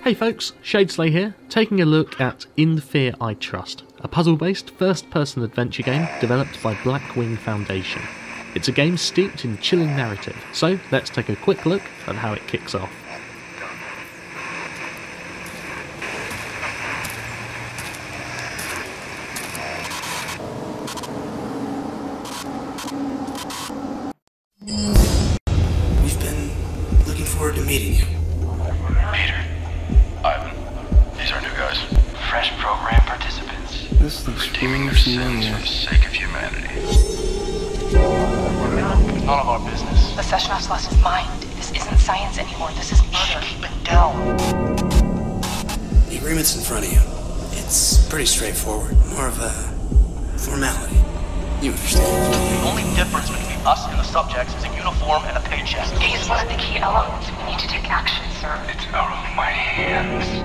Hey folks, Shadeslay here, taking a look at In Fear I Trust, a puzzle-based first-person adventure game developed by Blackwing Foundation. It's a game steeped in chilling narrative, so let's take a quick look at how it kicks off. We've been looking forward to meeting you. Peter, Ivan, these are new guys. Fresh program participants. This looks redeeming their familiar. sins for the sake of humanity. None of our business. The session has lost his mind. This isn't science anymore. This is murder. Keep it down. The agreement's in front of you. It's pretty straightforward. More of a formality. You understand. The only difference between us and the subjects is a uniform and a paycheck. He's one of the key elements. We need to take action, sir. It's out of my hands.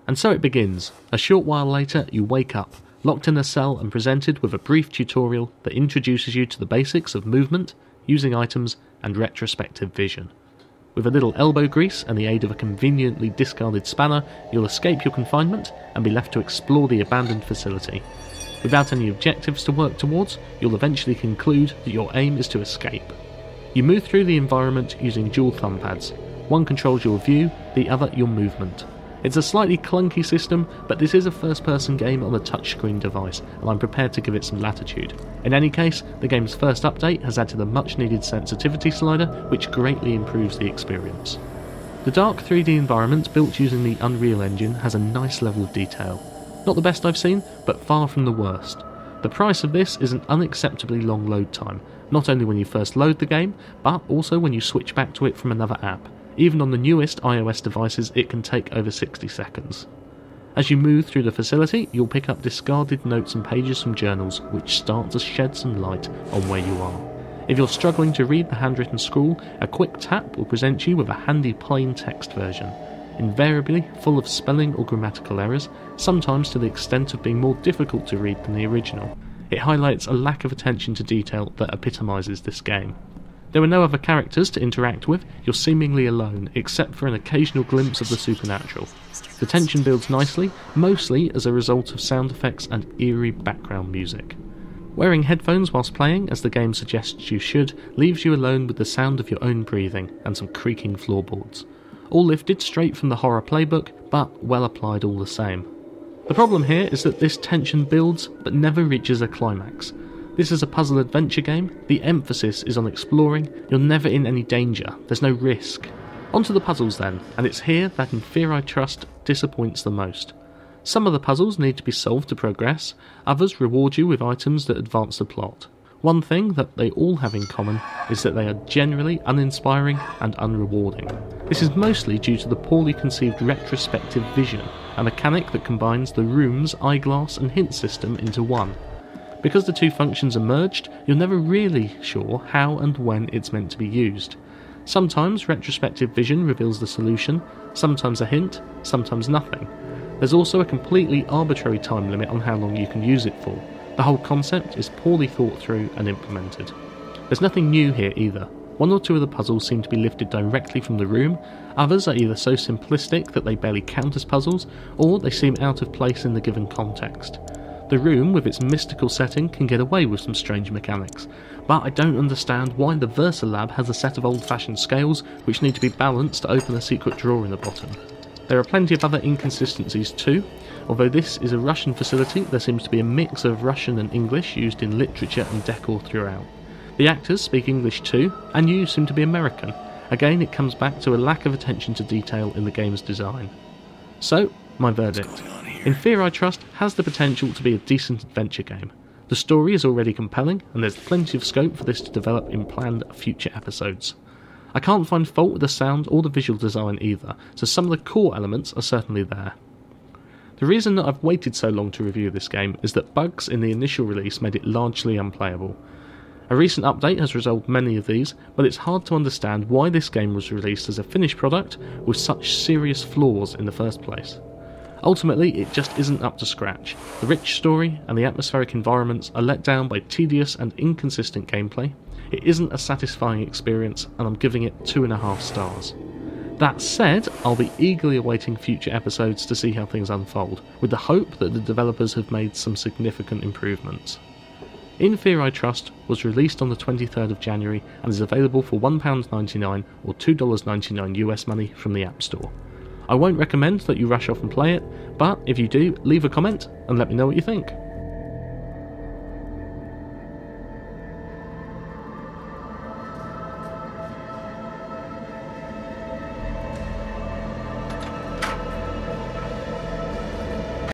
And so it begins. A short while later, you wake up, locked in a cell and presented with a brief tutorial that introduces you to the basics of movement, using items, and retrospective vision. With a little elbow grease and the aid of a conveniently discarded spanner, you'll escape your confinement and be left to explore the abandoned facility. Without any objectives to work towards, you'll eventually conclude that your aim is to escape. You move through the environment using dual thumb pads. One controls your view, the other your movement. It's a slightly clunky system, but this is a first-person game on a touchscreen device, and I'm prepared to give it some latitude. In any case, the game's first update has added a much-needed sensitivity slider, which greatly improves the experience. The dark 3D environment built using the Unreal Engine has a nice level of detail. Not the best I've seen, but far from the worst. The price of this is an unacceptably long load time, not only when you first load the game, but also when you switch back to it from another app. Even on the newest iOS devices, it can take over 60 seconds. As you move through the facility, you'll pick up discarded notes and pages from journals, which start to shed some light on where you are. If you're struggling to read the handwritten scrawl, a quick tap will present you with a handy plain text version, invariably full of spelling or grammatical errors, sometimes to the extent of being more difficult to read than the original. It highlights a lack of attention to detail that epitomises this game. There are no other characters to interact with, you're seemingly alone, except for an occasional glimpse of the supernatural. The tension builds nicely, mostly as a result of sound effects and eerie background music. Wearing headphones whilst playing, as the game suggests you should, leaves you alone with the sound of your own breathing and some creaking floorboards. All lifted straight from the horror playbook, but well applied all the same. The problem here is that this tension builds, but never reaches a climax. This is a puzzle adventure game, the emphasis is on exploring, you're never in any danger, there's no risk. Onto the puzzles then, and it's here that In Fear I Trust disappoints the most. Some of the puzzles need to be solved to progress, others reward you with items that advance the plot. One thing that they all have in common is that they are generally uninspiring and unrewarding. This is mostly due to the poorly conceived retrospective vision, a mechanic that combines the room's eyeglass and hint system into one. Because the two functions are merged, you're never really sure how and when it's meant to be used. Sometimes retrospective vision reveals the solution, sometimes a hint, sometimes nothing. There's also a completely arbitrary time limit on how long you can use it for. The whole concept is poorly thought through and implemented. There's nothing new here either. One or two of the puzzles seem to be lifted directly from the room, others are either so simplistic that they barely count as puzzles, or they seem out of place in the given context. The room, with its mystical setting, can get away with some strange mechanics, but I don't understand why the Versa Lab has a set of old-fashioned scales which need to be balanced to open a secret drawer in the bottom. There are plenty of other inconsistencies too. Although this is a Russian facility, there seems to be a mix of Russian and English used in literature and decor throughout. The actors speak English too, and you seem to be American. Again, it comes back to a lack of attention to detail in the game's design. So, my verdict. In Fear I Trust has the potential to be a decent adventure game. The story is already compelling, and there's plenty of scope for this to develop in planned future episodes. I can't find fault with the sound or the visual design either, so some of the core elements are certainly there. The reason that I've waited so long to review this game is that bugs in the initial release made it largely unplayable. A recent update has resolved many of these, but it's hard to understand why this game was released as a finished product with such serious flaws in the first place. Ultimately, it just isn't up to scratch. The rich story and the atmospheric environments are let down by tedious and inconsistent gameplay. It isn't a satisfying experience, and I'm giving it 2.5 stars. That said, I'll be eagerly awaiting future episodes to see how things unfold, with the hope that the developers have made some significant improvements. In Fear I Trust was released on the 23rd of January and is available for £1.99 or $2.99 US money from the App Store. I won't recommend that you rush off and play it, but if you do, leave a comment and let me know what you think.